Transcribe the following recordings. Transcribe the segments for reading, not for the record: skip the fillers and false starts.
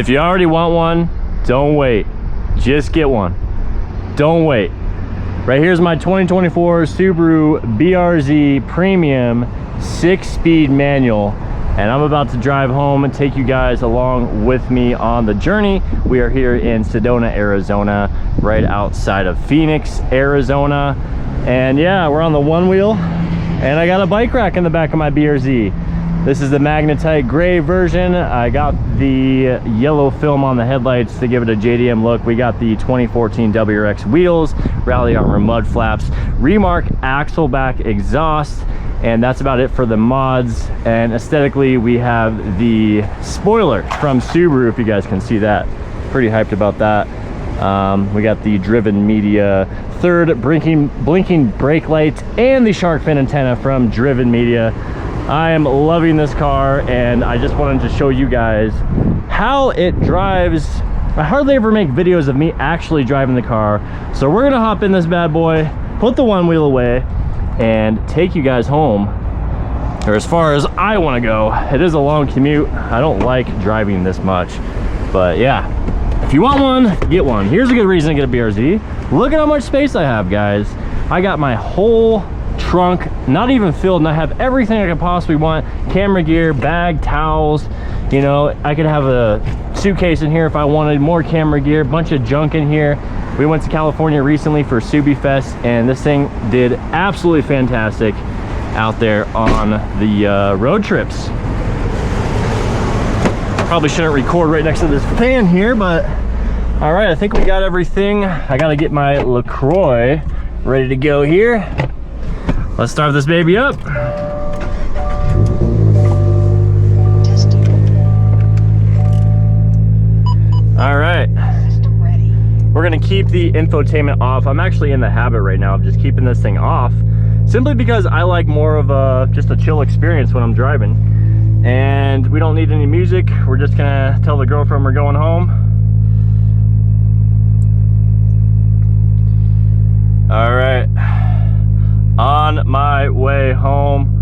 If you already want one, don't wait. Just get one. Don't wait. Right here's my 2024 Subaru BRZ Premium 6-speed manual, and I'm about to drive home and take you guys along with me on the journey. We are here in Sedona, Arizona, right outside of Phoenix, Arizona. And yeah, we're on the one wheel, and I got a bike rack in the back of my BRZ. This is the magnetite gray version. I got the yellow film on the headlights to give it a JDM look. We got the 2014 WRX wheels, Rally Armor mud flaps, Remark axle back exhaust, and that's about it for the mods. And aesthetically, we have the spoiler from Subaru, if you guys can see that. Pretty hyped about that. We got the Driven Media third blinking brake lights and the shark fin antenna from Driven Media. I am loving this car, and I just wanted to show you guys how it drives. I hardly ever make videos of me actually driving the car, so we're gonna hop in this bad boy, put the one wheel away, and take you guys home, or as far as I want to go. It is a long commute. I don't like driving this much, but yeah, if you want one, get one. Here's a good reason to get a BRZ. Look at how much space I have, guys. I got my whole trunk not even filled, and I have everything I could possibly want. Camera gear, bag, towels, you know, I could have a suitcase in here if I wanted more camera gear, bunch of junk in here. We went to California recently for Subi Fest, and this thing did absolutely fantastic out there on the road trips. Probably shouldn't record right next to this fan here, but all right, I think we got everything. I got to get my LaCroix ready to go here. Let's start this baby up. All right. We're gonna keep the infotainment off. I'm actually in the habit right now of just keeping this thing off, simply because I like more of just a chill experience when I'm driving. And we don't need any music. We're just gonna tell the girlfriend we're going home. All right. On my way home.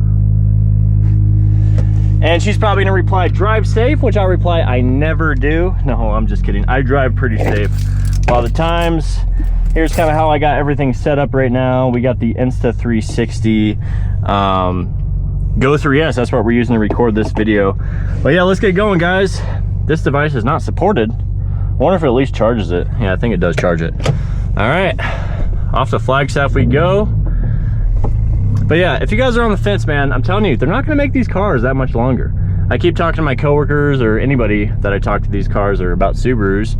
And she's probably gonna reply, drive safe, which I'll reply, I never do. No, I'm just kidding. I drive pretty safe a lot of the times. Here's kind of how I got everything set up right now. We got the Insta360 Go 3S. That's what we're using to record this video. But yeah, let's get going, guys. This device is not supported. I wonder if it at least charges it. Yeah, I think it does charge it. All right, off to Flagstaff we go. But yeah, if you guys are on the fence, man, I'm telling you, they're not gonna make these cars that much longer. I keep talking to my coworkers or anybody that I talk to these cars or about Subarus.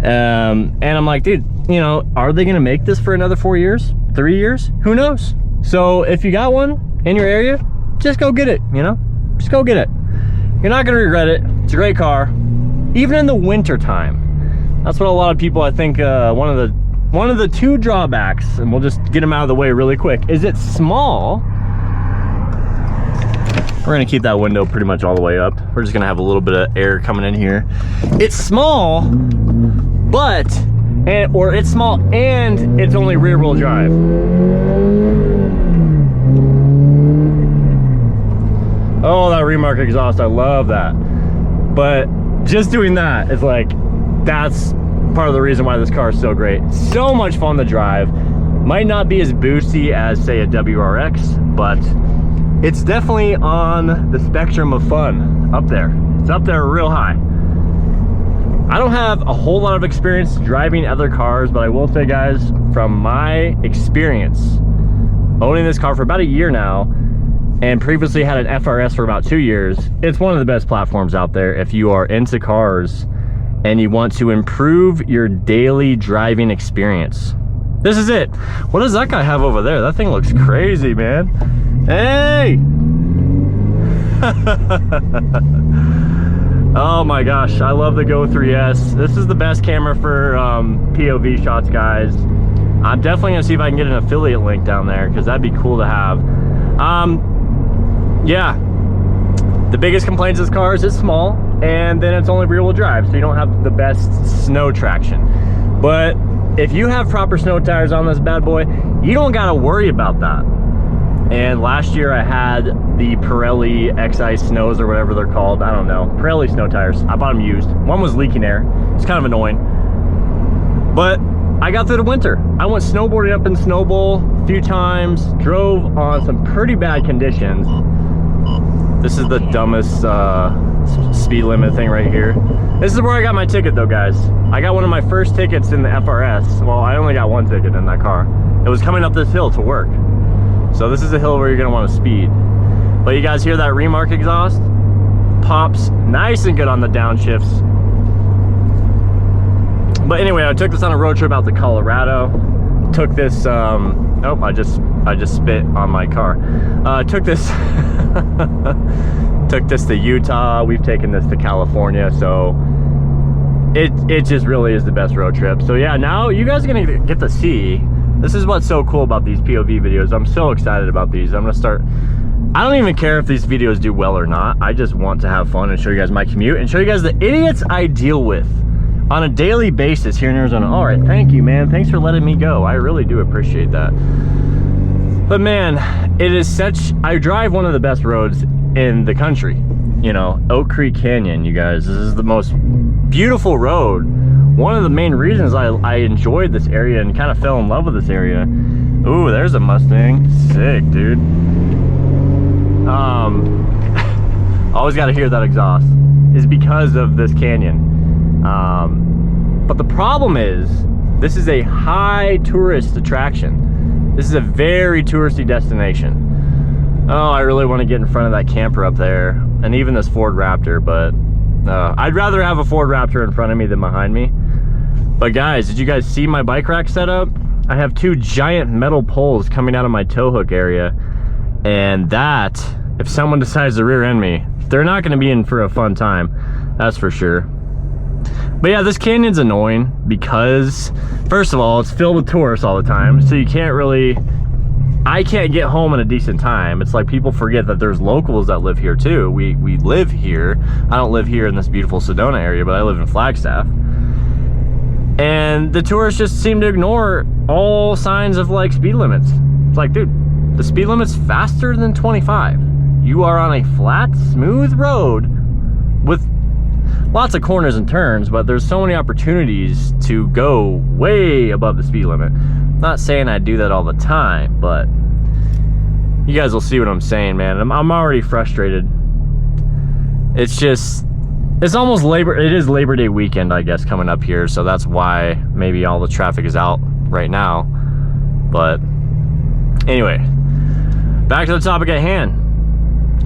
And I'm like, dude, you know, are they gonna make this for another 4 years, 3 years? Who knows? So if you got one in your area, just go get it, you know? Just go get it. You're not gonna regret it. It's a great car, even in the winter time. That's what a lot of people, I think, one of the two drawbacks, and we'll just get them out of the way really quick, is it's small. We're gonna keep that window pretty much all the way up. We're just gonna have a little bit of air coming in here. It's small, but, it's small and it's only rear wheel drive. Oh, that Remark exhaust, I love that. But just doing that is like, that's part of the reason why this car is so great. So much fun to drive. Might not be as boosty as, say, a WRX, but it's definitely on the spectrum of fun up there. It's up there real high. I don't have a whole lot of experience driving other cars, but I will say, guys, from my experience owning this car for about a year now, and previously had an FRS for about 2 years, it's one of the best platforms out there if you are into cars and you want to improve your daily driving experience. This is it. What does that guy have over there? That thing looks crazy, man. Hey! Oh my gosh, I love the Go 3S. This is the best camera for POV shots, guys. I'm definitely gonna see if I can get an affiliate link down there, because that'd be cool to have. Yeah, the biggest complaints of this car is it's small, and then it's only rear wheel drive, so you don't have the best snow traction. But if you have proper snow tires on this bad boy, you don't gotta worry about that. And last year I had the Pirelli X-Ice Snows or whatever they're called. I don't know. Pirelli snow tires. I bought them used. One was leaking air. It's kind of annoying. But I got through the winter. I went snowboarding up in Snowbowl a few times. Drove on some pretty bad conditions. This is the dumbest speed limit thing right here. This is where I got my ticket though, guys. I got one of my first tickets in the FRS. Well, I only got one ticket in that car. It was coming up this hill to work. So this is a hill where you're gonna want to speed. But you guys hear that Remark exhaust? Pops nice and good on the downshifts. But anyway, I took this on a road trip out to Colorado. Took this, oh, I just spit on my car. Took this, took this to Utah. We've taken this to California. So it just really is the best road trip. So yeah, now you guys are gonna get to see. This is what's so cool about these POV videos. I'm so excited about these. I'm gonna start, I don't even care if these videos do well or not. I just want to have fun and show you guys my commute and show you guys the idiots I deal with on a daily basis here in Arizona. All right, thank you, man. Thanks for letting me go. I really do appreciate that. But man, it is such, I drive one of the best roads in the country. You know, Oak Creek Canyon, you guys. This is the most beautiful road. One of the main reasons I enjoyed this area and kind of fell in love with this area. Ooh, there's a Mustang. Sick, dude. Always got to hear that exhaust. Is because of this canyon. But the problem is, this is a high tourist attraction. This is a very touristy destination. Oh, I really want to get in front of that camper up there, and even this Ford Raptor, but I'd rather have a Ford Raptor in front of me than behind me. But guys, did you guys see my bike rack setup? I have two giant metal poles coming out of my tow hook area, and that, if someone decides to rear end me, they're not going to be in for a fun time, that's for sure. But yeah, this canyon's annoying because, first of all, it's filled with tourists all the time, so you can't really, I can't get home in a decent time. It's like people forget that there's locals that live here too. We live here. I don't live here in this beautiful Sedona area, but I live in Flagstaff. And the tourists just seem to ignore all signs of like speed limits. It's like, dude, the speed limit's faster than 25. You are on a flat, smooth road with lots of corners and turns, but there's so many opportunities to go way above the speed limit. Not saying I do that all the time, but you guys will see what I'm saying, man. I'm already frustrated. It's just, it's almost it is Labor Day weekend, I guess, coming up here, so that's why maybe all the traffic is out right now. But anyway, back to the topic at hand.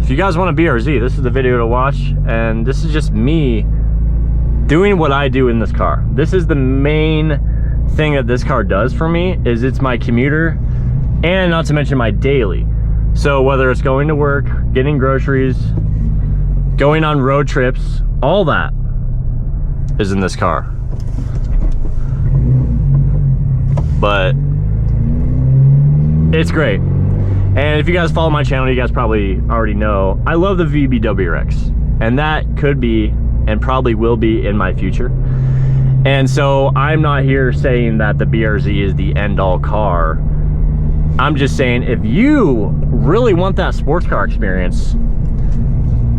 If you guys want a BRZ, this is the video to watch, and this is just me doing what I do in this car. This is the main thing that this car does for me, is it's my commuter, and not to mention my daily. So whether it's going to work, getting groceries, going on road trips, all that is in this car. But it's great. And if you guys follow my channel, you guys probably already know, I love the VBWRX, and that could be, and probably will be in my future. And so I'm not here saying that the BRZ is the end-all car. I'm just saying, if you really want that sports car experience,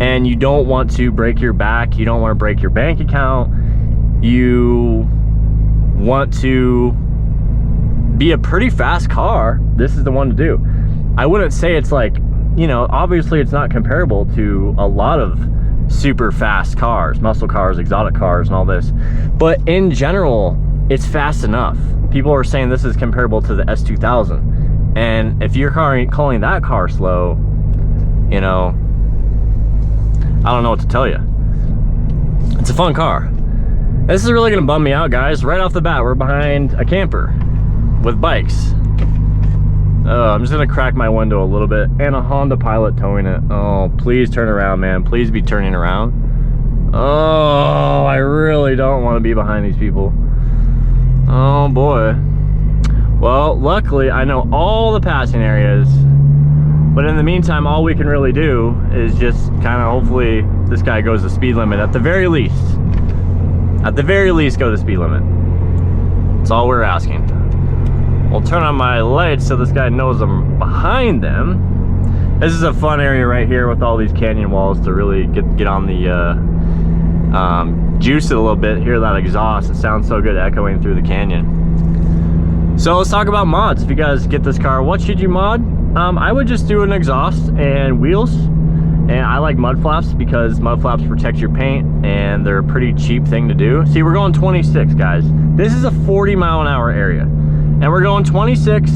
and you don't want to break your back, you don't want to break your bank account, you want to be a pretty fast car, this is the one to do. I wouldn't say it's like, you know, obviously it's not comparable to a lot of super fast cars, muscle cars, exotic cars, and all this, but in general, it's fast enough. People are saying this is comparable to the S2000, and if you're calling that car slow, you know, I don't know what to tell you. It's a fun car. This is really gonna bum me out, guys. Right off the bat, we're behind a camper with bikes. I'm just gonna crack my window a little bit, and a Honda Pilot towing it. Oh, please turn around, man. Please be turning around. Oh, I really don't want to be behind these people. Oh boy. Well, luckily I know all the passing areas, but in the meantime, all we can really do is just kind of, hopefully this guy goes the speed limit at the very least. At the very least, go the speed limit. That's all we're asking. We'll turn on my lights so this guy knows I'm behind them. This is a fun area right here with all these canyon walls to really get on the juice it a little bit. Hear that exhaust, it sounds so good echoing through the canyon. So let's talk about mods. If you guys get this car, what should you mod? I would just do an exhaust and wheels. And I like mud flaps because mud flaps protect your paint and they're a pretty cheap thing to do. See, we're going 26, guys. This is a 40-mile-an-hour area and we're going 26.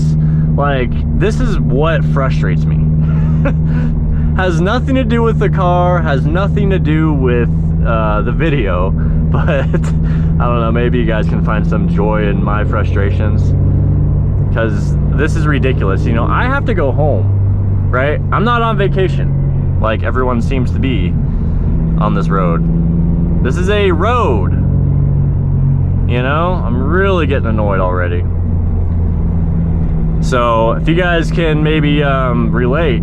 Like, this is what frustrates me. Has nothing to do with the car, has nothing to do with the video, but I don't know, maybe you guys can find some joy in my frustrations, because this is ridiculous. You know, I have to go home, right? I'm not on vacation like everyone seems to be on this road. This is a road, you know? I'm really getting annoyed already. So if you guys can maybe relate,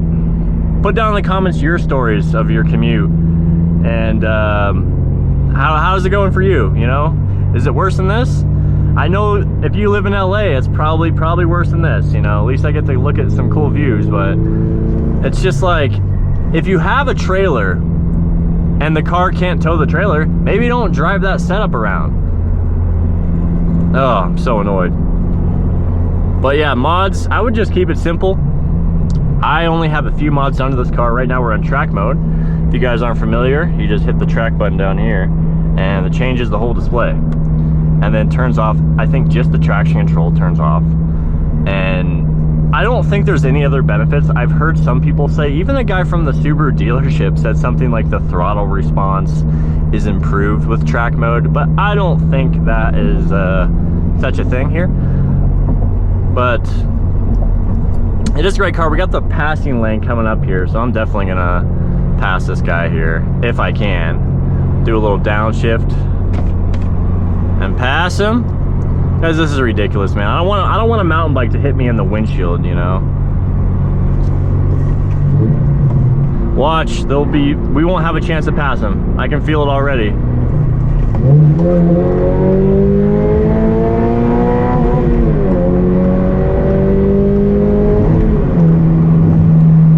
put down in the comments your stories of your commute and how's it going for you, you know? Is it worse than this? I know if you live in LA, it's probably worse than this, you know? At least I get to look at some cool views, but it's just like, if you have a trailer and the car can't tow the trailer, maybe don't drive that setup around. Oh, I'm so annoyed. But yeah, mods, I would just keep it simple. I only have a few mods done to this car. Right now we're in track mode. If you guys aren't familiar, you just hit the track button down here and it changes the whole display. And then turns off, I think just the traction control turns off. And I don't think there's any other benefits. I've heard some people say, even a guy from the Subaru dealership said something like the throttle response is improved with track mode, but I don't think that is such a thing here. But it is a great car. We got the passing lane coming up here, so I'm definitely gonna pass this guy here if I can. Do a little downshift and pass him. Guys, this is ridiculous, man. I don't want a mountain bike to hit me in the windshield, you know. Watch, we won't have a chance to pass him. I can feel it already.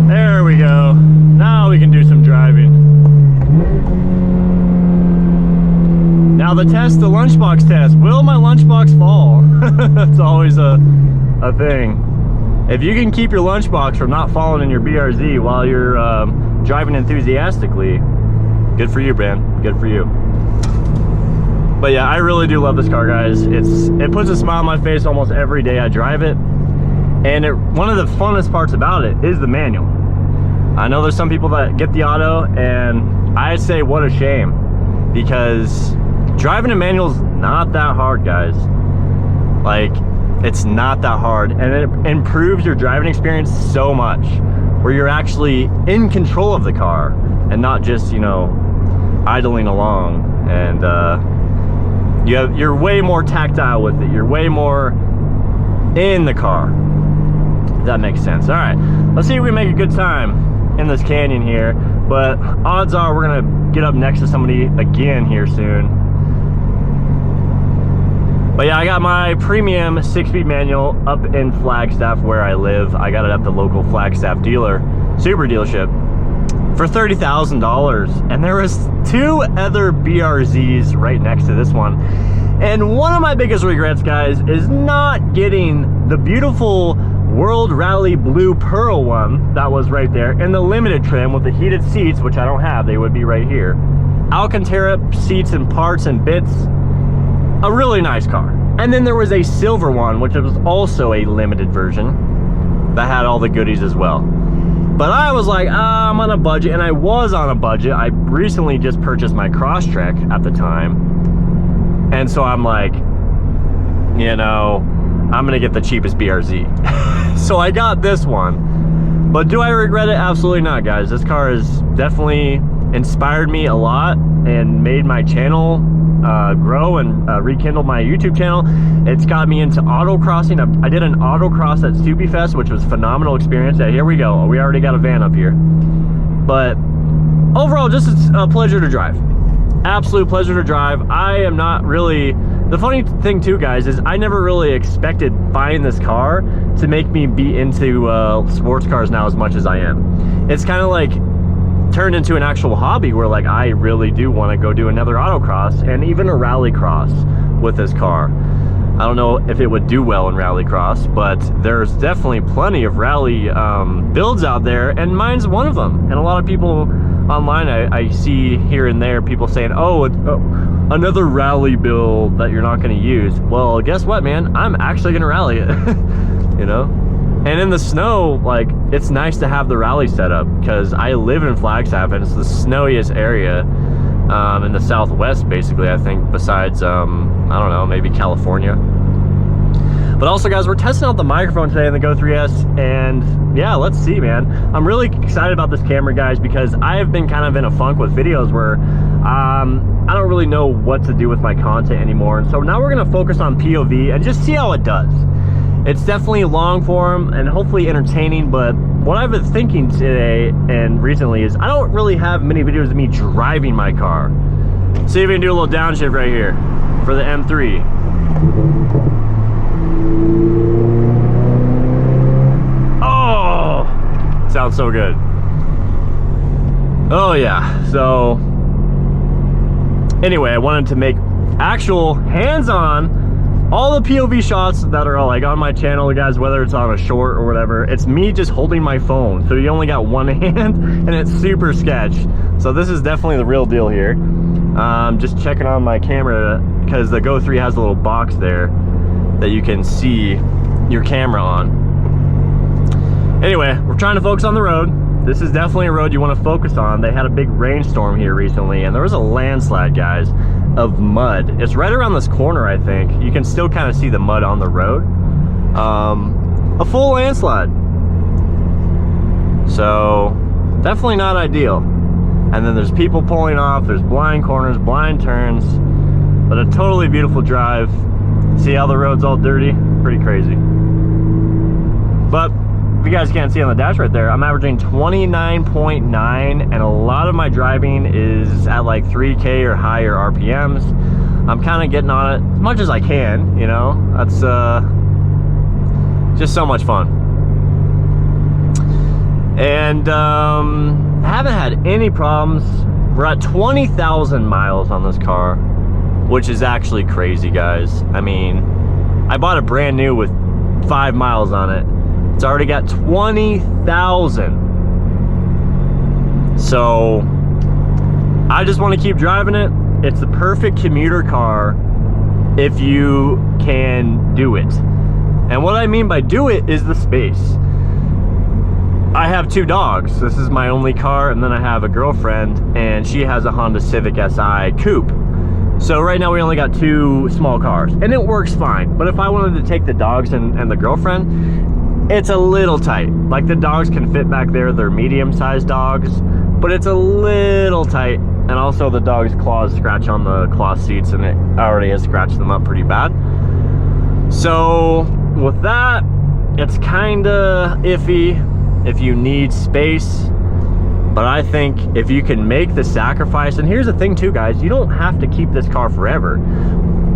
There we go. Now we can do some driving. Now the lunchbox test. Will my lunchbox fall? That's always a thing. If you can keep your lunchbox from not falling in your BRZ while you're driving enthusiastically, good for you, man. Good for you. But yeah, I really do love this car, guys. It puts a smile on my face almost every day I drive it. And one of the funnest parts about it is the manual. I know there's some people that get the auto, and I'd say what a shame, because driving a manual is not that hard, guys. Like, it's not that hard, and it improves your driving experience so much, where you're actually in control of the car and not just, you know, idling along. And you're way more tactile with it. You're way more in the car, if that makes sense. All right, let's see if we make a good time in this canyon here, but odds are we're gonna get up next to somebody again here soon. But yeah, I got my premium 6-speed manual up in Flagstaff where I live. I got it at the local Flagstaff dealer, Subaru dealership, for $30,000. And there was 2 other BRZs right next to this one. And one of my biggest regrets, guys, is not getting the beautiful World Rally Blue Pearl one that was right there in the limited trim with the heated seats, which I don't have. They would be right here. Alcantara seats and parts and bits. A really nice car. And then there was a silver one, which was also a limited version that had all the goodies as well. But I was like, I'm on a budget, and I was on a budget. I recently just purchased my Crosstrek at the time. And so I'm like, you know, I'm gonna get the cheapest BRZ. So I got this one. But do I regret it? Absolutely not, guys. This car has definitely inspired me a lot and made my channel grow and rekindle my YouTube channel. It's got me into autocrossing. I did an autocross at Soupy Fest, which was a phenomenal experience. Yeah, here we go. We already got a van up here. But overall, just a pleasure to drive. Absolute pleasure to drive. I am not really The funny thing too, guys, is I never really expected buying this car to make me be into sports cars now as much as I am. It's kind of like turned into an actual hobby where like I really do want to go do another autocross and even a rally cross with this car. I don't know if it would do well in rallycross, but there's definitely plenty of rally builds out there, and mine's one of them. And a lot of people online, I see here and there people saying, oh, another rally build that you're not going to use. Well, guess what, man? I'm actually going to rally it, you know? And in the snow, like, it's nice to have the rally setup because I live in Flagstaff and it's the snowiest area in the Southwest, basically, I think, besides, I don't know, maybe California. But also, guys, we're testing out the microphone today in the Go 3S, and yeah, let's see, man. I'm really excited about this camera, guys, because I have been kind of in a funk with videos where I don't really know what to do with my content anymore. And so now we're gonna focus on POV and just see how it does. It's definitely long form and hopefully entertaining, but what I've been thinking today and recently is I don't really have many videos of me driving my car. See if we can do a little downshift right here for the M3. Oh, sounds so good. Oh yeah, so anyway, I wanted to make actual hands-on all the POV shots that are like on my channel, guys, whether it's on a short or whatever. It's me just holding my phone, so you only got one hand and it's super sketch. So this is definitely the real deal here. Just checking on my camera because the Go 3 has a little box there that you can see your camera on. Anyway, we're trying to focus on the road. This is definitely a road you want to focus on. They had a big rainstorm here recently and there was a landslide, guys, of mud. It's right around this corner, I think. You can still kind of see the mud on the road. A full landslide. So definitely not ideal. And then there's people pulling off, there's blind corners, blind turns, but a totally beautiful drive. See how the road's all dirty? Pretty crazy. But if you guys can't see on the dash right there, I'm averaging 29.9, and a lot of my driving is at like 3K or higher RPMs. I'm kind of getting on it as much as I can, you know? That's just so much fun. And haven't had any problems. We're at 20,000 miles on this car, which is actually crazy, guys. I mean, I bought it brand new with 5 miles on it. It's already got 20,000. So I just want to keep driving it. It's the perfect commuter car if you can do it. And what I mean by do it is the space. I have 2 dogs. This is my only car, and then I have a girlfriend and she has a Honda Civic Si Coupe. So right now we only got 2 small cars and it works fine. But if I wanted to take the dogs and the girlfriend, it's a little tight. Like, the dogs can fit back there. They're medium-sized dogs, but it's a little tight. And also the dog's claws scratch on the cloth seats, and it already has scratched them up pretty bad. So with that, it's kind of iffy if you need space. But I think if you can make the sacrifice, and here's the thing too, guys, you don't have to keep this car forever.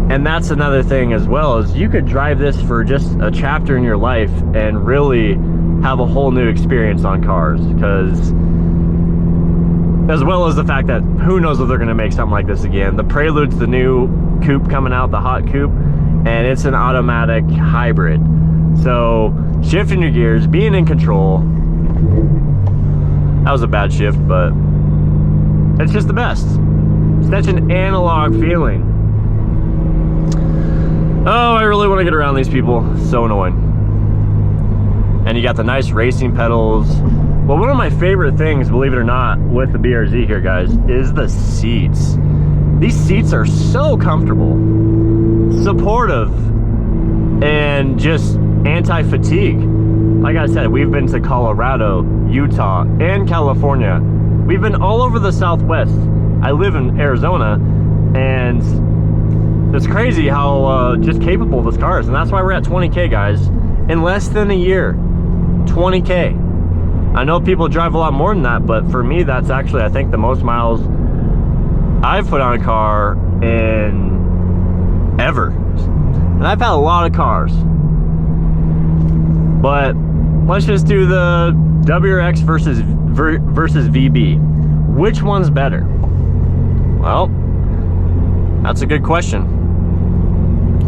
And that's another thing as well, is you could drive this for just a chapter in your life and really have a whole new experience on cars. Because as well as the fact that who knows if they're going to make something like this again. The Prelude's the new coupe coming out, the hot coupe, and it's an automatic hybrid. So shifting your gears, being in control, that was a bad shift, but it's just the best. It's such an analog feeling. Oh, I really want to get around these people. So annoying. And you got the nice racing pedals. Well, one of my favorite things, believe it or not, with the BRZ here, guys, is the seats. These seats are so comfortable, supportive, and just anti-fatigue. Like I said, we've been to Colorado, Utah, and California. We've been all over the Southwest. I live in Arizona, and it's crazy how just capable this car is. And that's why we're at 20K, guys, in less than a year. 20K. I know people drive a lot more than that, but for me, that's actually, I think, the most miles I've put on a car in ever. And I've had a lot of cars. But let's just do the WRX versus VB. Which one's better? Well, that's a good question.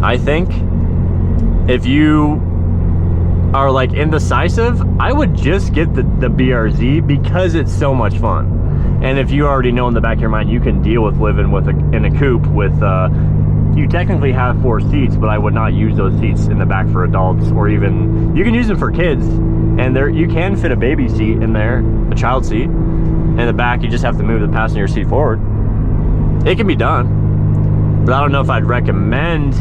I think if you are like indecisive, I would just get the BRZ because it's so much fun. And if you already know in the back of your mind you can deal with living with in a coupe with you technically have 4 seats, but I would not use those seats in the back for adults, or even you can use them for kids, and there you can fit a baby seat in there, a child seat. In the back you just have to move the passenger seat forward. It can be done, but I don't know if I'd recommend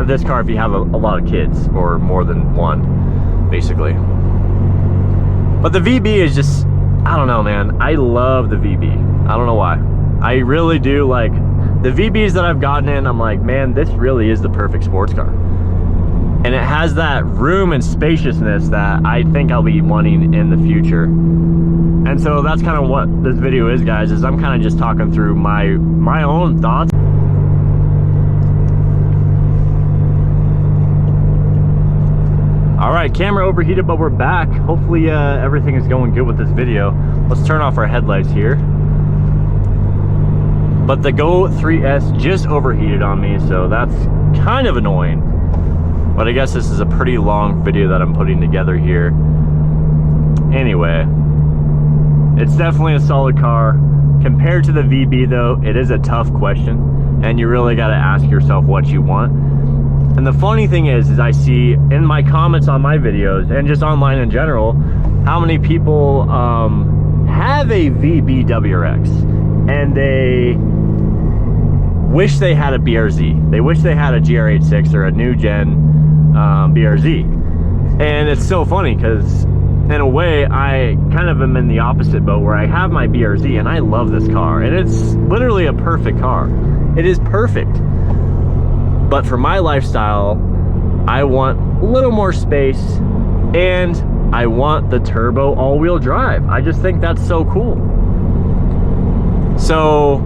this car if you have a lot of kids or more than one, basically. But the VB is just, I don't know, man. I love the VB. I don't know why. I really do. Like the VBs that I've gotten in, I'm like, man, this really is the perfect sports car. And it has that room and spaciousness that I think I'll be wanting in the future. And so that's kind of what this video is, guys, is I'm kind of just talking through my own thoughts. All right, camera overheated, but we're back. Hopefully everything is going good with this video. Let's turn off our headlights here. But the Go 3S just overheated on me, so that's kind of annoying. But I guess this is a pretty long video that I'm putting together here. Anyway, it's definitely a solid car. Compared to the VB though, it is a tough question, and you really gotta ask yourself what you want. And the funny thing is I see in my comments on my videos, and just online in general, how many people have a VB WRX, and they wish they had a BRZ. They wish they had a GR86 or a new gen BRZ. And it's so funny because in a way I kind of am in the opposite boat, where I have my BRZ and I love this car, and it's literally a perfect car. It is perfect. But for my lifestyle, I want a little more space, and I want the turbo all-wheel drive. I just think that's so cool. So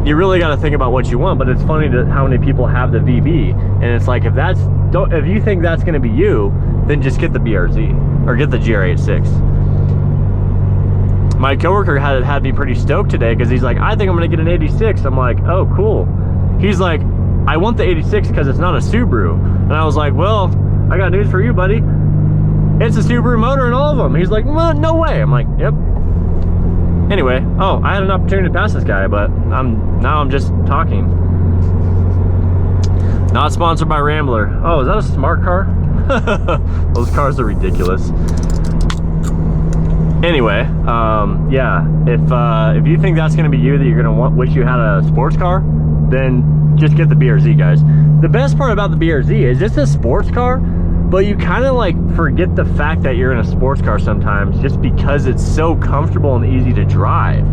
you really got to think about what you want. But it's funny that how many people have the VB, and it's like, if you think that's going to be you, then just get the BRZ or get the GR86. My coworker had me pretty stoked today because he's like, I think I'm going to get an 86. I'm like, oh, cool. He's like, I want the 86 because it's not a Subaru. And I was like, well, I got news for you, buddy. It's a Subaru motor in all of them. He's like, well, no way. I'm like, yep. Anyway, oh, I had an opportunity to pass this guy, but now I'm just talking. Not sponsored by Rambler. Oh, is that a smart car? Those cars are ridiculous. Anyway, yeah, if you think that's gonna be you, that you're gonna wish you had a sports car, then just get the BRZ, guys. The best part about the BRZ is it's a sports car, but you kind of like forget the fact that you're in a sports car sometimes, just because it's so comfortable and easy to drive.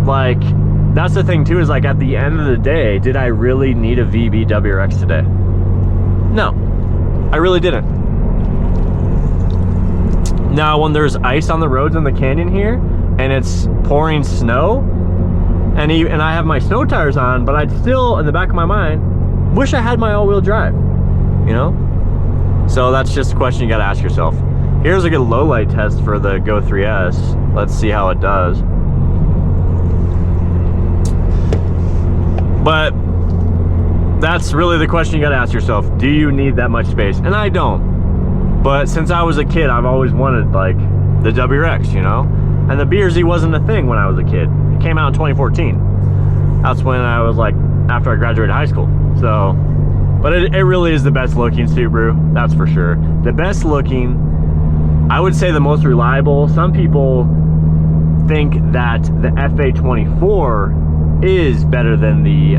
Like, that's the thing too, is like at the end of the day, did I really need a VB WRX today? No, I really didn't. Now, when there's ice on the roads in the canyon here, and it's pouring snow, and I have my snow tires on, but I'd still, in the back of my mind, wish I had my all-wheel drive, you know? So that's just a question you gotta ask yourself. Here's a good low-light test for the Go 3S. Let's see how it does. But that's really the question you gotta ask yourself. Do you need that much space? And I don't. But since I was a kid, I've always wanted like the WRX, you know? And the BRZ wasn't a thing when I was a kid. It came out in 2014. That's when I was like, after I graduated high school. So, but it really is the best looking Subaru, that's for sure. The best looking, I would say the most reliable. Some people think that the FA24 is better than the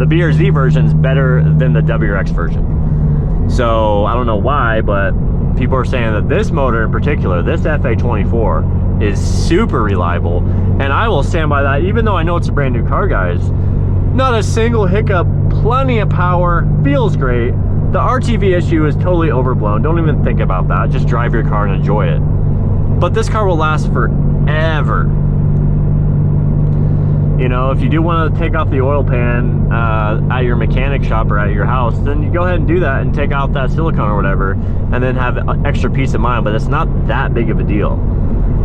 BRZ version's better than the WRX version. So I don't know why, but people are saying that this motor in particular, this FA24, is super reliable, and I will stand by that. Even though I know it's a brand new car, guys, not a single hiccup, plenty of power, feels great. The RTV issue is totally overblown. Don't even think about that. Just drive your car and enjoy it. But this car will last forever. You know, if you do want to take off the oil pan at your mechanic shop or at your house, then you go ahead and do that and take out that silicone or whatever, and then have extra peace of mind. But it's not that big of a deal.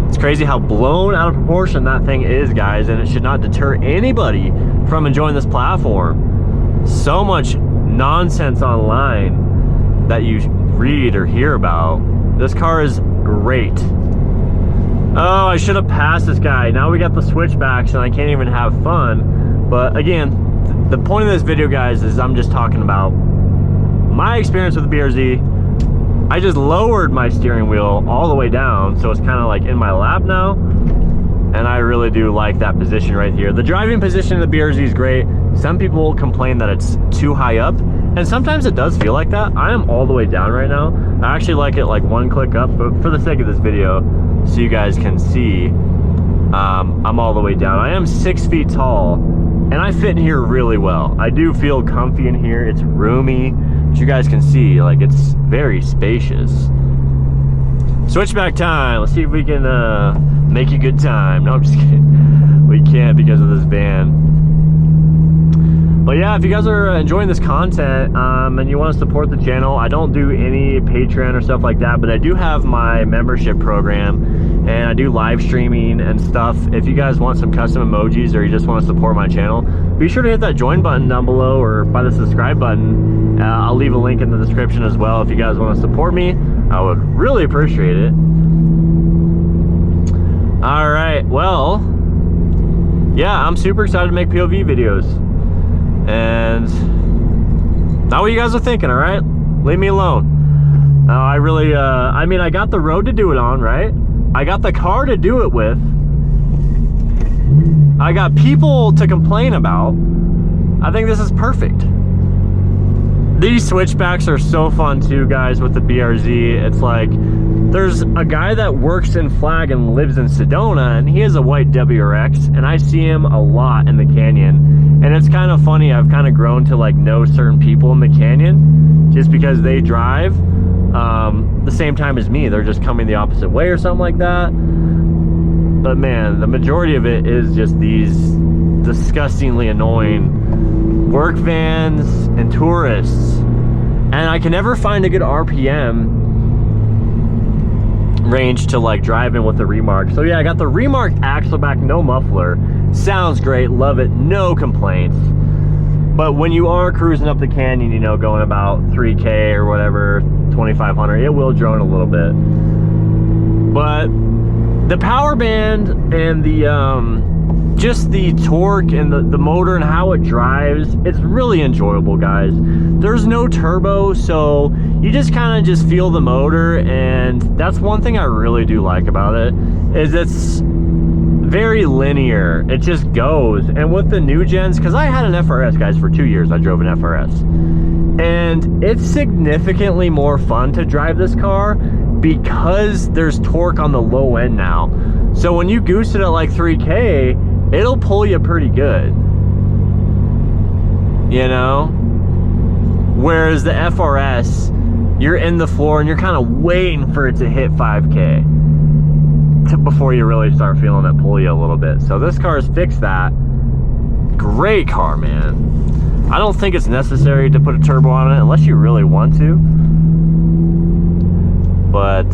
It's crazy how blown out of proportion that thing is, guys, and it should not deter anybody from enjoying this platform. So much nonsense online that you read or hear about. This car is great. Oh, I should have passed this guy. Now we got the switchbacks and I can't even have fun. But again, the point of this video, guys, is I'm just talking about my experience with the BRZ. I just lowered my steering wheel all the way down, so it's kind of like in my lap now. And I really do like that position right here. The driving position of the BRZ is great. Some people complain that it's too high up, and sometimes it does feel like that. I am all the way down right now. I actually like it like one click up, but for the sake of this video, so you guys can see, I'm all the way down. I am 6 feet tall, and I fit in here really well. I do feel comfy in here. It's roomy, but you guys can see, like, it's very spacious. Switchback time. Let's see if we can make a good time. No, I'm just kidding. We can't because of this van. But yeah, if you guys are enjoying this content and you want to support the channel, I don't do any Patreon or stuff like that, but I do have my membership program, and I do live streaming and stuff. If you guys want some custom emojis, or you just want to support my channel, be sure to hit that join button down below, or by the subscribe button. I'll leave a link in the description as well. If you guys want to support me, I would really appreciate it. All right, well, yeah, I'm super excited to make POV videos. And not what you guys are thinking, all right? Leave me alone. Now, I really, I mean, I got the road to do it on, right? I got the car to do it with. I got people to complain about. I think this is perfect. These switchbacks are so fun too, guys, with the BRZ. It's like, there's a guy that works in Flag and lives in Sedona, and he has a white WRX, and I see him a lot in the canyon. And it's kind of funny, I've kind of grown to like know certain people in the canyon just because they drive the same time as me. They're just coming the opposite way or something like that. But man, the majority of it is just these disgustingly annoying work vans and tourists. And I can never find a good RPM range to like drive in with the Remark. So yeah, I got the Remark axle back, no muffler. Sounds great, love it, no complaints. But when you are cruising up the canyon, you know, going about 3K or whatever, 2,500, it will drone a little bit. But the power band and the just the torque and the motor and how it drives, it's really enjoyable, guys. There's no turbo, so you just kind of just feel the motor, and that's one thing I really do like about it, is it's very linear. It just goes. And with the new gens, because I had an FRS, guys, for 2 years. I drove an FRS, and it's significantly more fun to drive this car because there's torque on the low end now. So when you goose it at like 3K, it'll pull you pretty good, you know? Whereas the FRS, you're in the floor and you're kind of waiting for it to hit 5K before you really start feeling it pull you a little bit. So this car has fixed that. Great car, man. I don't think it's necessary to put a turbo on it unless you really want to. But,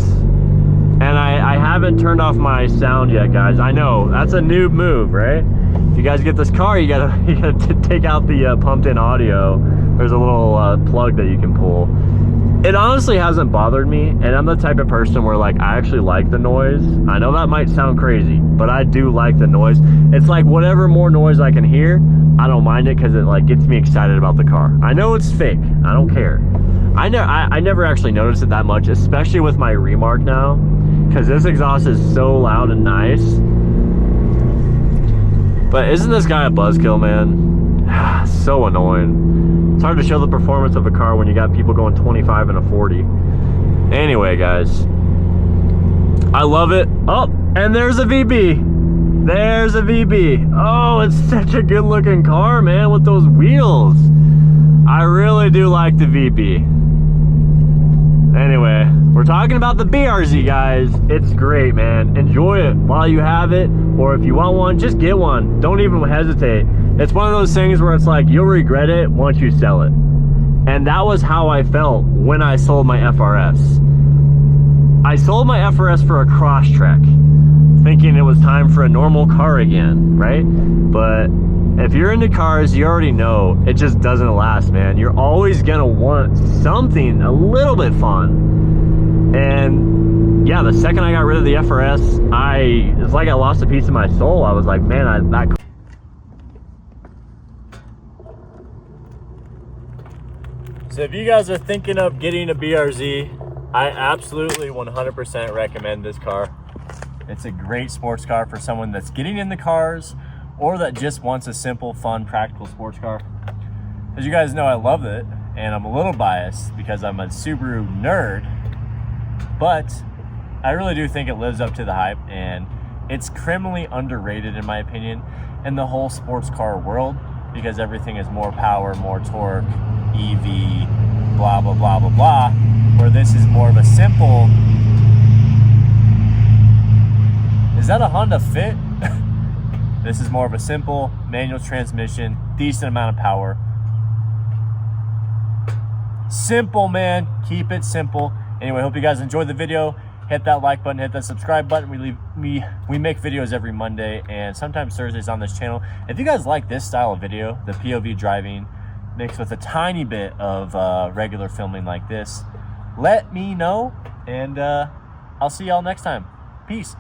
and I haven't turned off my sound yet, guys. I know, that's a noob move, right? If you guys get this car, you gotta take out the pumped-in audio. There's a little plug that you can pull. It honestly hasn't bothered me, and I'm the type of person where like I actually like the noise. I know that might sound crazy, but I do like the noise. It's like whatever more noise I can hear, I don't mind it, because it like gets me excited about the car. I know it's fake, I don't care. I never actually noticed it that much, especially with my Remark now, because this exhaust is so loud and nice. But isn't this guy a buzzkill, man? So annoying. It's hard to show the performance of a car when you got people going 25 and a 40. Anyway, guys, I love it. Oh, and there's a VB. There's a VB. Oh, it's such a good looking car, man, with those wheels. I really do like the VB. Anyway, we're talking about the BRZ, guys. It's great, man. Enjoy it while you have it, or if you want one, just get one. Don't even hesitate. It's one of those things where it's like, you'll regret it once you sell it. And that was how I felt when I sold my FRS. I sold my FRS for a cross track, thinking it was time for a normal car again, right? But if you're into cars, you already know it just doesn't last, man. You're always gonna want something a little bit fun. And yeah, the second I got rid of the FRS, it's like I lost a piece of my soul. I was like, man, So if you guys are thinking of getting a BRZ, I absolutely 100% recommend this car. It's a great sports car for someone that's getting into cars or that just wants a simple, fun, practical sports car. As you guys know, I love it, and I'm a little biased because I'm a Subaru nerd, but I really do think it lives up to the hype, and it's criminally underrated in my opinion in the whole sports car world, because everything is more power, more torque, EV, blah, blah, blah, blah, blah, where this is more of a simple... Is that a Honda Fit? This is more of a simple manual transmission, decent amount of power. Simple, man. Keep it simple. Anyway, hope you guys enjoyed the video. Hit that like button, hit that subscribe button. We make videos every Monday and sometimes Thursdays on this channel. If you guys like this style of video, the POV driving mixed with a tiny bit of regular filming like this, let me know, and I'll see y'all next time. Peace.